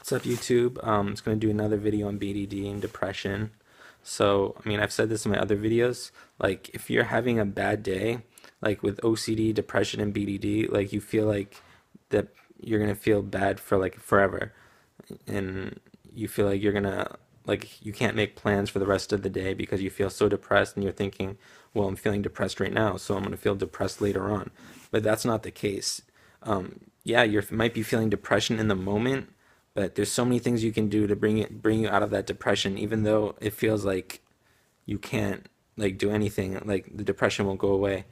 What's up, YouTube? It's going to do another video on BDD and depression. So, I mean, I've said this in my other videos. Like, if you're having a bad day, like with OCD, depression, and BDD, like you feel like that you're going to feel bad for like forever. And you feel like you're going to, like, you can't make plans for the rest of the day because you feel so depressed and you're thinking, well, I'm feeling depressed right now, so I'm going to feel depressed later on. But that's not the case. Yeah, you might be feeling depression in the moment, but there's so many things you can do to bring you out of that depression, even though it feels like you can't like do anything, like the depression won't go away.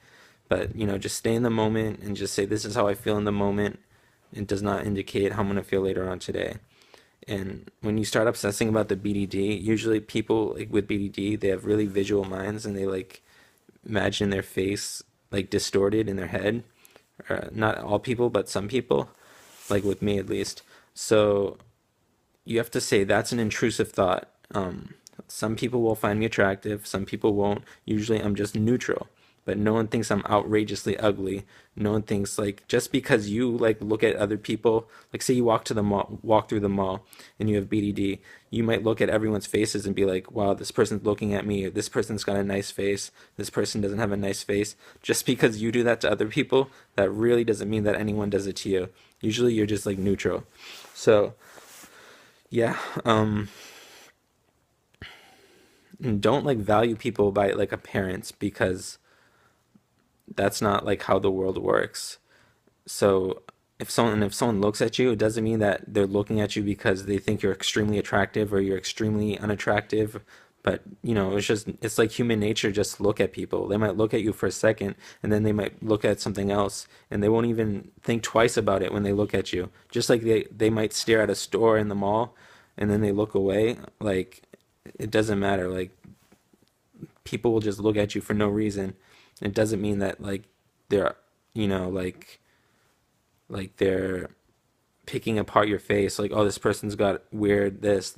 But just stay in the moment and just say, this is how I feel in the moment. It does not indicate how I'm gonna feel later on today. And when you start obsessing about the BDD, usually people like with BDD, they have really visual minds and they like imagine their face like distorted in their head. Not all people, but some people, like with me at least. So you have to say that's an intrusive thought. Some people will find me attractive, some people won't. Usually I'm just neutral, but no one thinks I'm outrageously ugly. No one thinks like just because you like look at other people, like say you walk through the mall and you have BDD, you might look at everyone's faces and be like, wow, this person's looking at me, or this person's got a nice face, this person doesn't have a nice face. Just because you do that to other people, that really doesn't mean that anyone does it to you. Usually you're just like neutral. So yeah, and don't like value people by like appearance because that's not like how the world works. So if someone looks at you, it doesn't mean that they're looking at you because they think you're extremely attractive or you're extremely unattractive. But it's like human nature, just look at people. They might look at you for a second and then they might look at something else and they won't even think twice about it when they look at you. Just like they might stare at a store in the mall and then they look away. Like it doesn't matter. Like people will just look at you for no reason. It doesn't mean that like they're you know like they're picking apart your face, like, oh, this person's got weird this.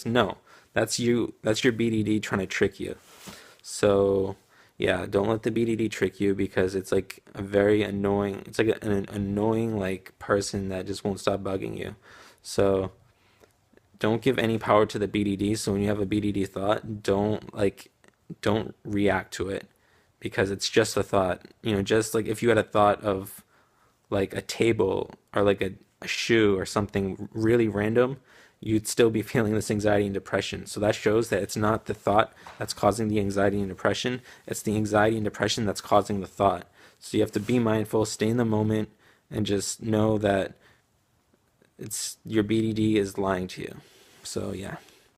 No, that's you. That's your BDD trying to trick you. So yeah, don't let the BDD trick you because it's like a very annoying. It's like an annoying like person that just won't stop bugging you. So don't give any power to the BDD. So when you have a BDD thought, don't react to it because it's just a thought. Just like if you had a thought of like a table or like a shoe or something really random, you'd still be feeling this anxiety and depression. So that shows that it's not the thought that's causing the anxiety and depression, it's the anxiety and depression that's causing the thought. So you have to be mindful, stay in the moment, and just know that it's your BDD is lying to you. So yeah.